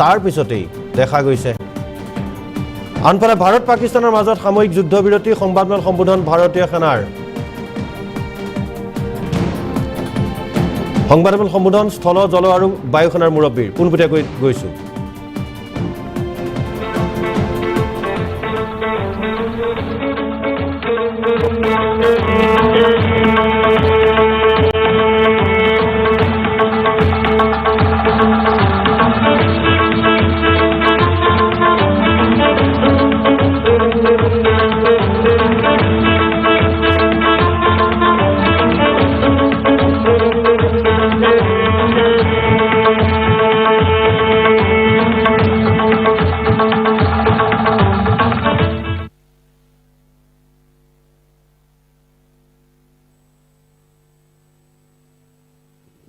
তাৰ পিছতেই দেখা গৈছে। আনফালে ভাৰত পাকিস্তানৰ মাজত সাময়িক যুদ্ধবিৰতি সংবাদমেল সম্বোধন ভাৰতীয় সেনাৰ। সংবাদমেল সম্বোধন স্থল জল আৰু বায়ু সেনাৰ মুৰব্বীৰ পোনপটীয়াকৈ গৈছো।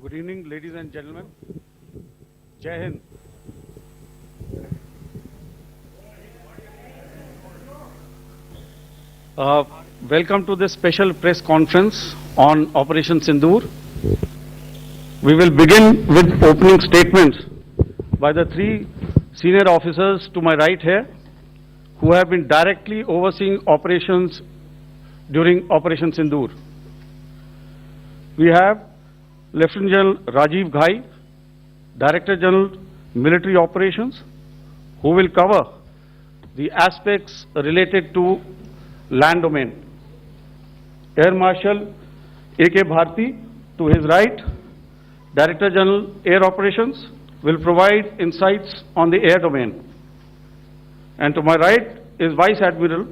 Good evening, ladies and gentlemen. Jai Hind. Welcome to this special press conference on Operation Sindoor. We will begin with opening statements by the three senior officers to my right here, who have been directly overseeing operations during Operation Sindoor. We have Lieutenant General Rajiv Ghai, Director General Military Operations, who will cover the aspects related to land domain. Air Marshal A.K. Bharti, to his right, Director General Air Operations, will provide insights on the air domain. And to my right is Vice Admiral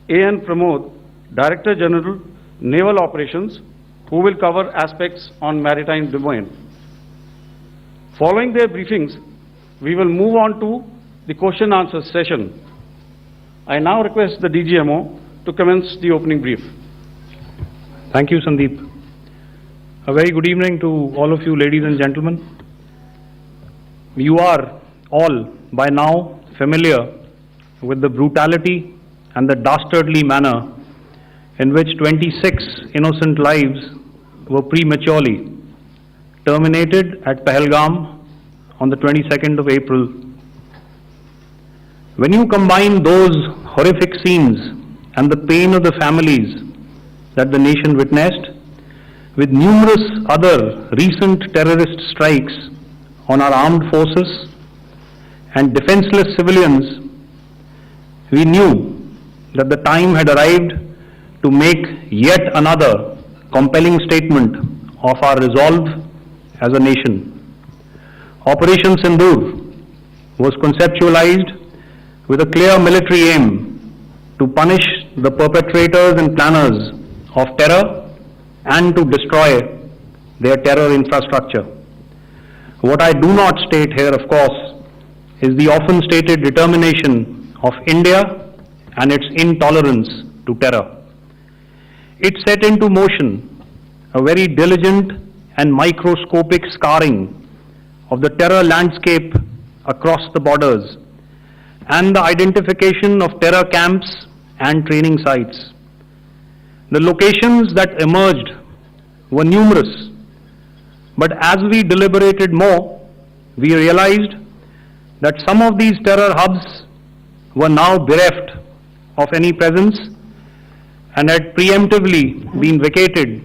A.N. Pramod, Director General Naval Operations, who will cover aspects on maritime domain. Following their briefings, we will move on to the question answer session. I now request the DGMO to commence the opening brief. Thank you, Sandeep. A very good evening to all of you, ladies and gentlemen. You are all by now familiar with the brutality and the dastardly manner in which 26 innocent lives were prematurely terminated at Pahalgam on the 22nd of April. When you combine those horrific scenes and the pain of the families that the nation witnessed with numerous other recent terrorist strikes on our armed forces and defenseless civilians, we knew that the time had arrived to make yet another compelling statement of our resolve as a nation. Operation Sindoor was conceptualized with a clear military aim to punish the perpetrators and planners of terror and to destroy their terror infrastructure. What I do not state here, of course, is the often stated determination of India and its intolerance to terror. It set into motion a very diligent and microscopic scarring of the terror landscape across the borders and the identification of terror camps and training sites. The locations that emerged were numerous, but as we deliberated more, we realized that some of these terror hubs were now bereft of any presence and had preemptively been vacated,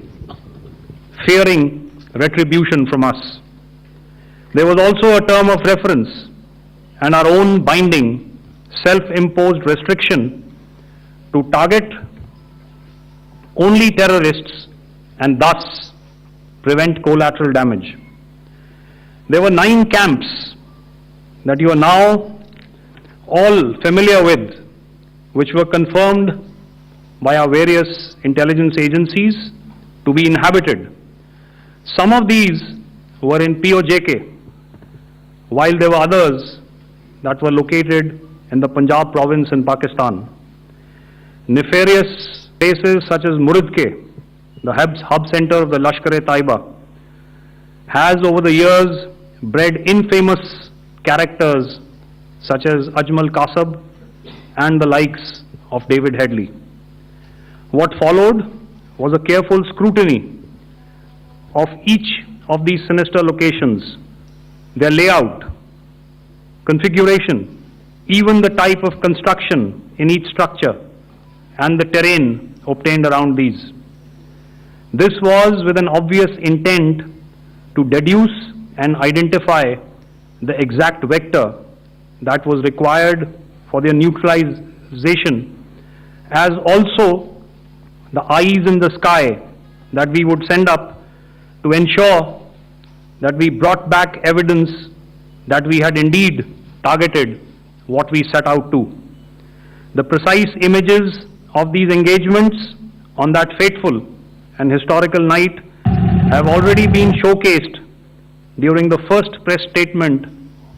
fearing retribution from us. There was also a term of reference and our own binding self-imposed restriction to target only terrorists and thus prevent collateral damage. There were 9 camps that you are now all familiar with, which were confirmed by our various intelligence agencies to be inhabited. Some of these were in POJK, while there were others that were located in the Punjab province in Pakistan. Nefarious places such as Muridke, the hub center of the Lashkar-e-Taiba, has over the years bred infamous characters such as Ajmal Kasab and the likes of David Headley. What followed was a careful scrutiny of each of these sinister locations, their layout, configuration, even the type of construction in each structure, and the terrain obtained around these. This was with an obvious intent to deduce and identify the exact vector that was required for their neutralization, as also the eyes in the sky that we would send up to ensure that we brought back evidence that we had indeed targeted what we set out to. The precise images of these engagements on that fateful and historical night have already been showcased during the first press statement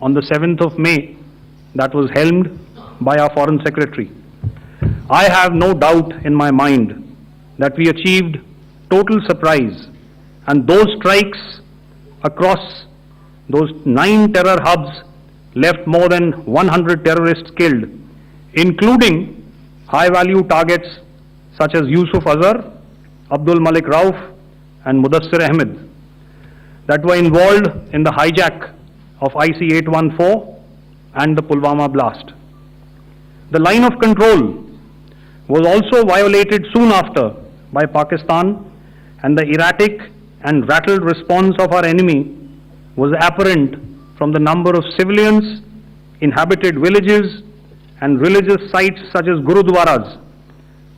on the 7th of May that was helmed by our Foreign Secretary. I have no doubt in my mind that we achieved total surprise, and those strikes across those 9 terror hubs left more than 100 terrorists killed, including high-value targets such as Yusuf Azhar, Abdul Malik Rauf, and Mudassir Ahmed that were involved in the hijack of IC-814 and the Pulwama blast. The line of control was also violated soon after by Pakistan, and the erratic and rattled response of our enemy was apparent from the number of civilians, inhabited villages, and religious sites such as Gurudwaras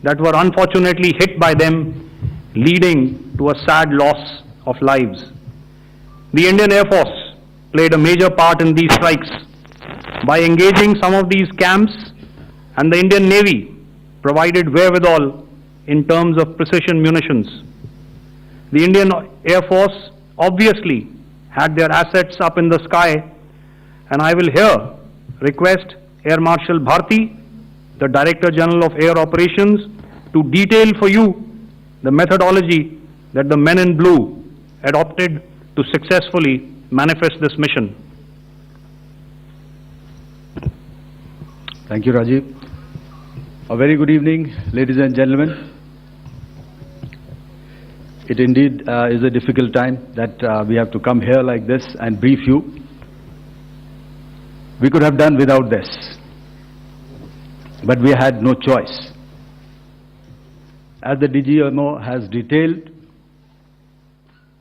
that were unfortunately hit by them, leading to a sad loss of lives. The Indian Air Force played a major part in these strikes by engaging some of these camps, and the Indian Navy provided wherewithal in terms of precision munitions. The Indian Air Force obviously had their assets up in the sky, and I will here request Air Marshal Bharti, the Director General of Air Operations, to detail for you the methodology that the men in blue adopted to successfully manifest this mission. Thank you, Rajiv. A very good evening, ladies and gentlemen. It indeed is a difficult time that we have to come here like this and brief you. We could have done without this, but we had no choice. As the DGMO has detailed,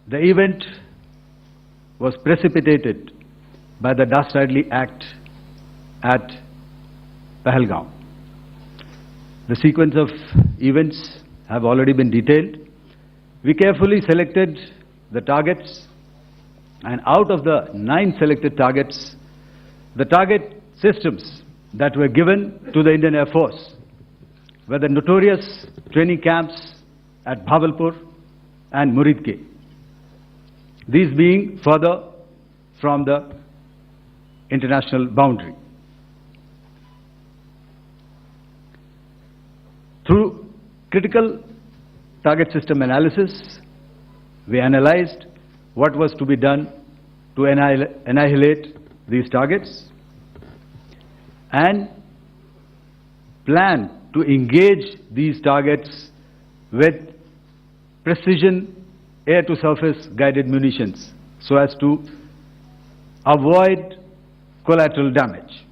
the event was precipitated by the dastardly act at Pahalgam. The sequence of events have already been detailed. We carefully selected the targets, and out of the 9 selected targets, the target systems that were given to the Indian Air Force were the notorious training camps at Bhavalpur and Muridke, these being further from the international boundary. Through critical target system analysis, we analyzed what was to be done to annihilate these targets and plan to engage these targets with precision air-to-surface guided munitions so as to avoid collateral damage.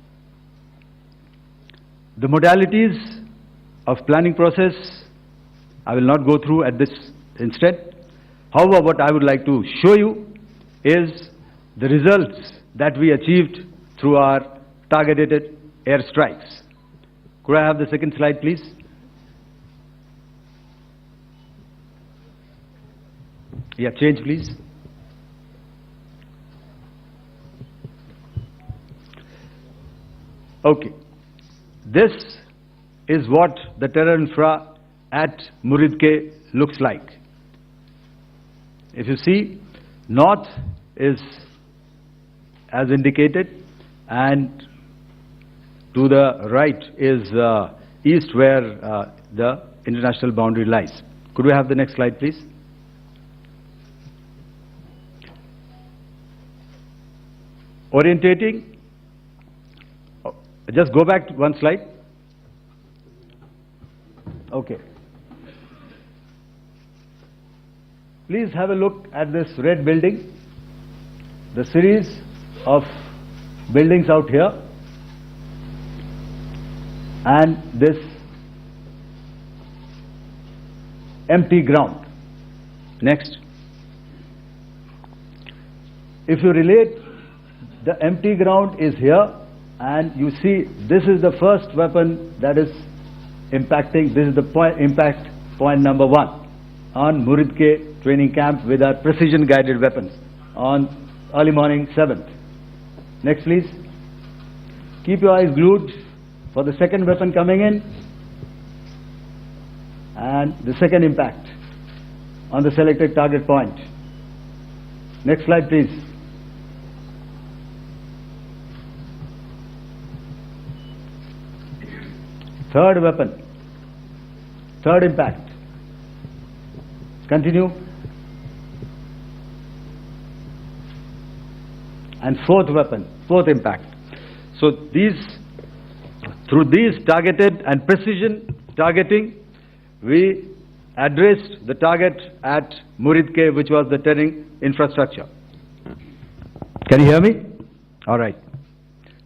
The modalities of planning process I will not go through at this instant. However, what I would like to show you is the results that we achieved through our targeted airstrikes. Could I have the second slide, please? Yeah, change, please. Okay. This is what the terror infra at Muridke looks like. If you see, north is as indicated, and to the right is east, where the international boundary lies. Could we have the next slide, please? Orientating. Just go back to one slide. Okay. Please have a look at this red building. The series of buildings out here and this empty ground. Next. If you relate, the empty ground is here, and you see this is the first weapon that is impacting. This is the impact point number 1 on Muridke training camp with our precision guided weapons on early morning 7th. Next please. Keep your eyes glued for the second weapon coming in and the second impact on the selected target point. Next slide please. Third weapon, third impact. Continue. And fourth weapon, fourth impact. So through these targeted and precision targeting, we addressed the target at Muridke, which was the terrain infrastructure. Can you hear me? All right.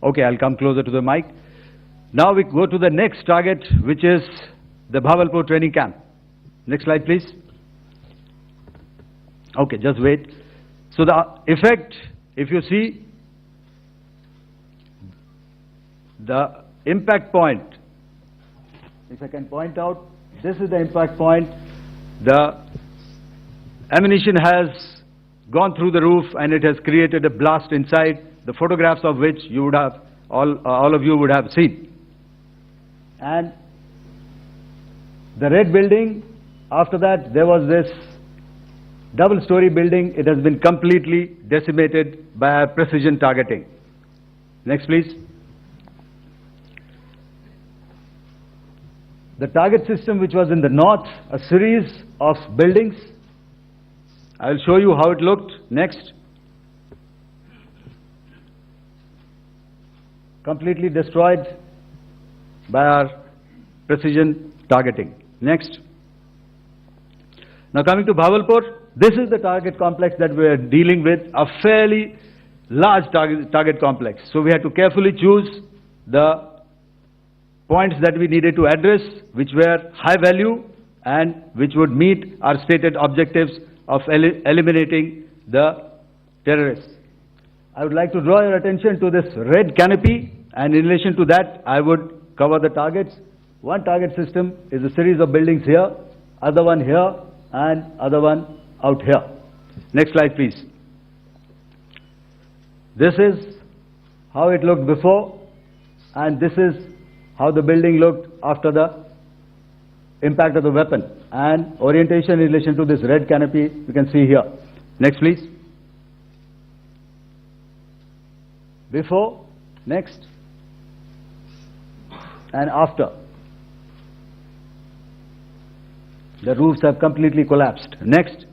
Okay, I'll come closer to the mic. Now we go to the next target, which is the Bhavalpur training camp. Next slide, please. Okay, just wait. So the effect, if you see, the impact point, if I can point out, this is the impact point. The ammunition has gone through the roof and it has created a blast inside, the photographs of which you would have, all of you would have seen. And the red building, after that there was this double-story building. It has been completely decimated by our precision targeting. Next please. The target system which was in the north, a series of buildings. I will show you how it looked. Next. Completely destroyed by our precision targeting. Next. Now coming to Bhavalpur, this is the target complex that we are dealing with, a fairly large target complex. So we had to carefully choose the points that we needed to address, which were high value and which would meet our stated objectives of eliminating the terrorists. I would like to draw your attention to this red canopy, and in relation to that I would cover the targets. One target system is a series of buildings here, other one here, and other one out here. Next slide please. This is how it looked before, and this is how the building looked after the impact of the weapon, and orientation in relation to this red canopy you can see here. Next please. Before, next, and after. The roofs have completely collapsed. Next.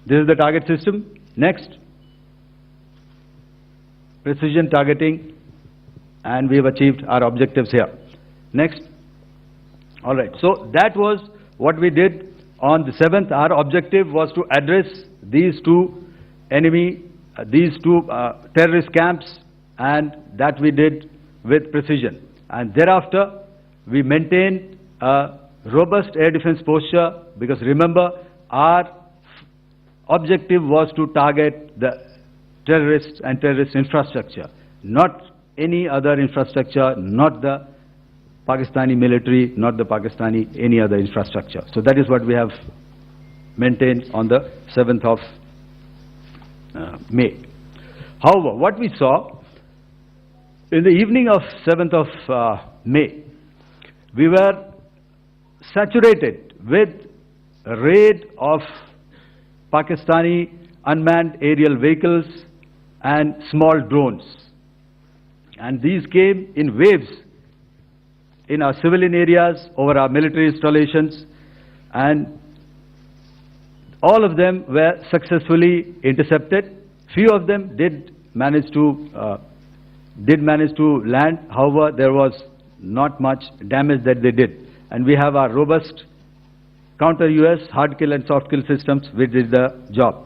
This is the target system. Next. Precision targeting, and we have achieved our objectives here. Next. All right. So that was what we did on the 7th. Our objective was to address these two terrorist camps, and that we did with precision. And thereafter, we maintained a robust air defense posture, because remember, our objective was to target the terrorists and terrorist infrastructure, not any other infrastructure, not the Pakistani military, not the Pakistani any other infrastructure. So that is what we have maintained on the 7th of May. However, what we saw in the evening of 7th of May, we were saturated with a raid of Pakistani unmanned aerial vehicles and small drones. And these came in waves in our civilian areas, over our military installations, and all of them were successfully intercepted. Few of them did manage to land. However, there was not much damage that they did. And we have our robust counter-US hard kill and soft kill systems which did the job.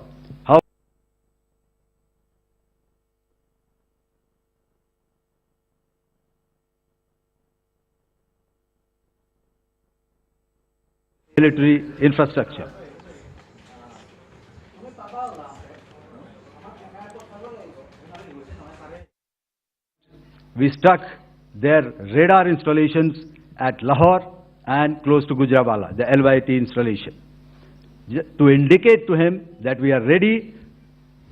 military infrastructure. We struck their radar installations at Lahore and close to Gujranwala, the LYT installation, to indicate to him that we are ready,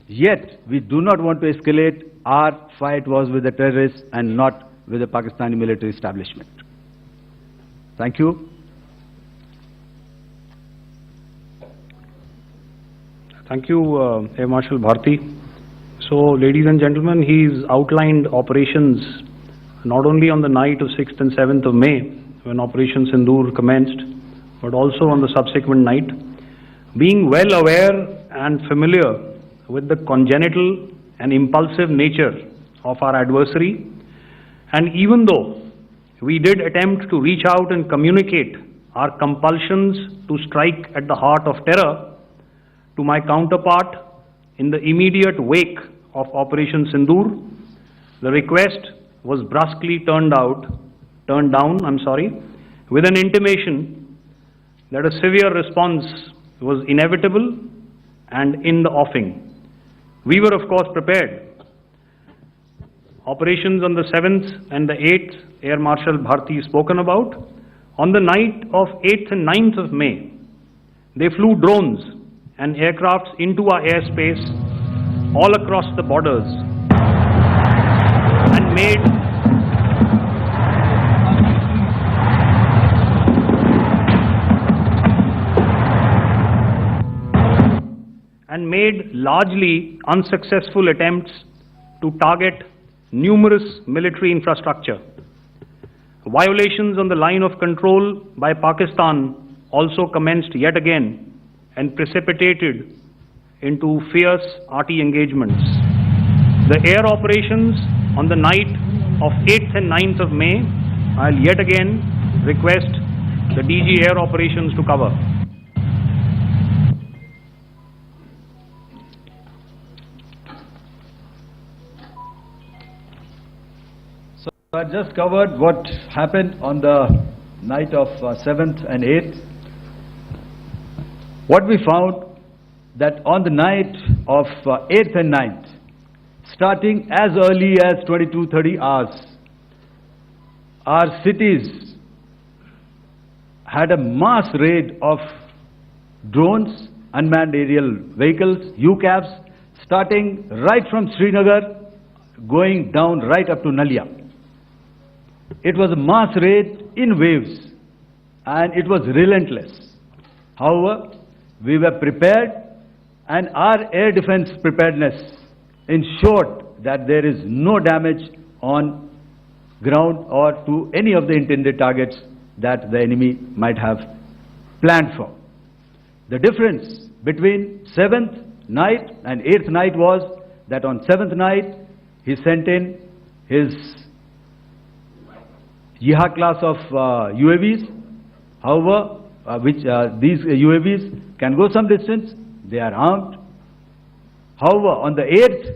yet we do not want to escalate. Our fight was with the terrorists and not with the Pakistani military establishment. Thank you. Thank you, Air Marshal Bharti. So, ladies and gentlemen, he's outlined operations not only on the night of 6th and 7th of May, when Operation Sindoor commenced, but also on the subsequent night. Being well aware and familiar with the congenital and impulsive nature of our adversary, and even though we did attempt to reach out and communicate our compulsions to strike at the heart of terror to my counterpart in the immediate wake of Operation Sindoor, the request was brusquely turned down, with an intimation that a severe response was inevitable and in the offing. We were, of course, prepared. Operations on the 7th and the 8th, Air Marshal Bharti spoken about. On the night of 8th and 9th of May, they flew drones and aircrafts into our airspace all across the borders and made largely unsuccessful attempts to target numerous military infrastructure. Violations on the line of control by Pakistan also commenced yet again and precipitated into fierce arty engagements. The air operations on the night of 8th and 9th of May, I'll yet again request the DG Air Operations to cover. So I just covered what happened on the night of 7th and 8th. What we found that on the night of 8th and 9th, starting as early as 22:30 hours, our cities had a mass raid of drones, unmanned aerial vehicles, UCAVs, starting right from Srinagar, going down right up to Nalia. It was a mass raid in waves, and it was relentless. However, we were prepared, and our air defense preparedness ensured that there is no damage on ground or to any of the intended targets that the enemy might have planned for. The difference between 7th night and 8th night was that on 7th night, he sent in his Jihad class of UAVs. However, these UAVs can go some distance, they are armed. However, on the 8th,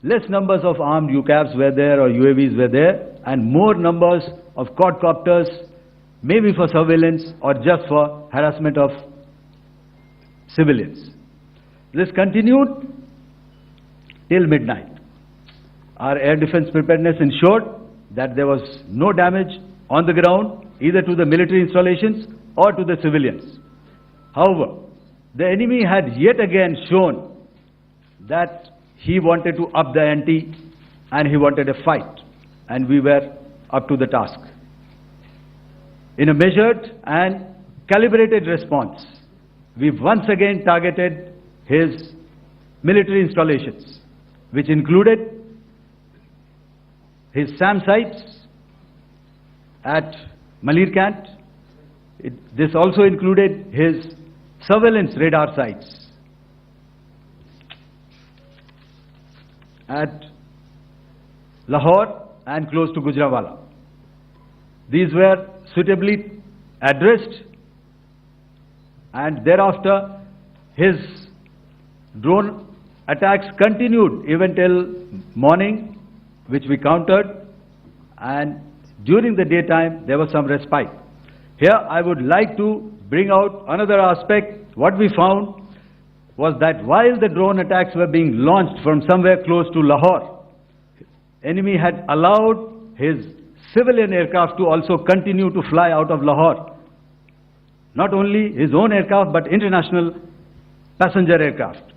less numbers of armed UCAVs were there or UAVs were there, and more numbers of quadcopters, maybe for surveillance or just for harassment of civilians. This continued till midnight. Our air defense preparedness ensured that there was no damage on the ground, either to the military installations or to the civilians. However, the enemy had yet again shown that he wanted to up the ante and he wanted a fight, and we were up to the task. In a measured and calibrated response, we once again targeted his military installations, which included his SAM sites at Malirkant. This also included his surveillance radar sites at Lahore and close to Gujranwala. These were suitably addressed, and thereafter his drone attacks continued even till morning, which we countered, and during the daytime there was some respite. Here I would like to bring out another aspect, what we found was that while the drone attacks were being launched from somewhere close to Lahore, enemy had allowed his civilian aircraft to also continue to fly out of Lahore. Not only his own aircraft, but international passenger aircraft,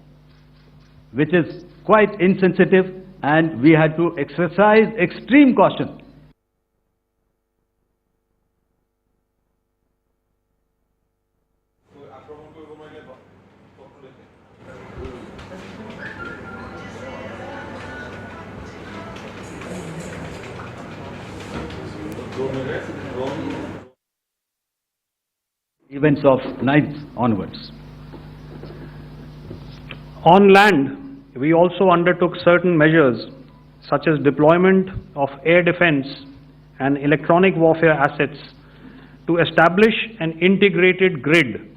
which is quite insensitive, and we had to exercise extreme caution. Events of 9th onwards. On land, we also undertook certain measures such as deployment of air defense and electronic warfare assets to establish an integrated grid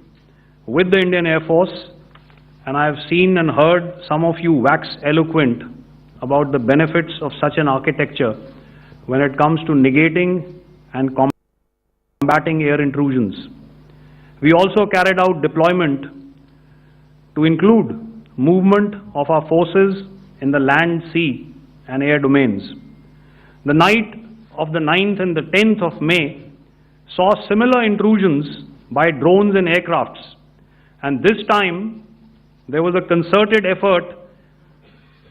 with the Indian Air Force, and I have seen and heard some of you wax eloquent about the benefits of such an architecture when it comes to negating and combating air intrusions. We also carried out deployment to include movement of our forces in the land, sea and air domains. The night of the 9th and the 10th of May saw similar intrusions by drones and aircrafts, and this time there was a concerted effort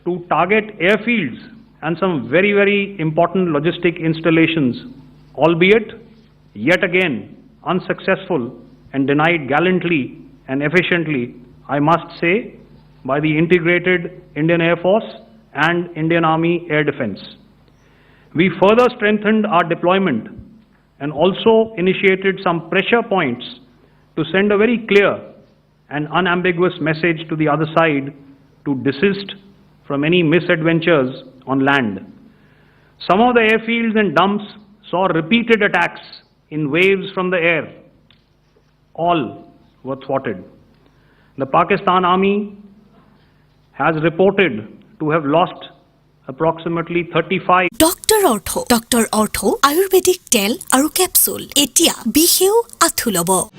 to target airfields and some very, very important logistic installations, albeit yet again unsuccessful and denied gallantly and efficiently, I must say, by the integrated Indian Air Force and Indian Army Air Defense. We further strengthened our deployment and also initiated some pressure points to send a very clear and unambiguous message to the other side to desist from any misadventures on land. Some of the airfields and dumps saw repeated attacks in waves from the air. All were thwarted. The Pakistan Army has reported to have lost approximately 35. Dr. Ortho Ayurvedic Tel aru capsule. Etia biheu athulobo.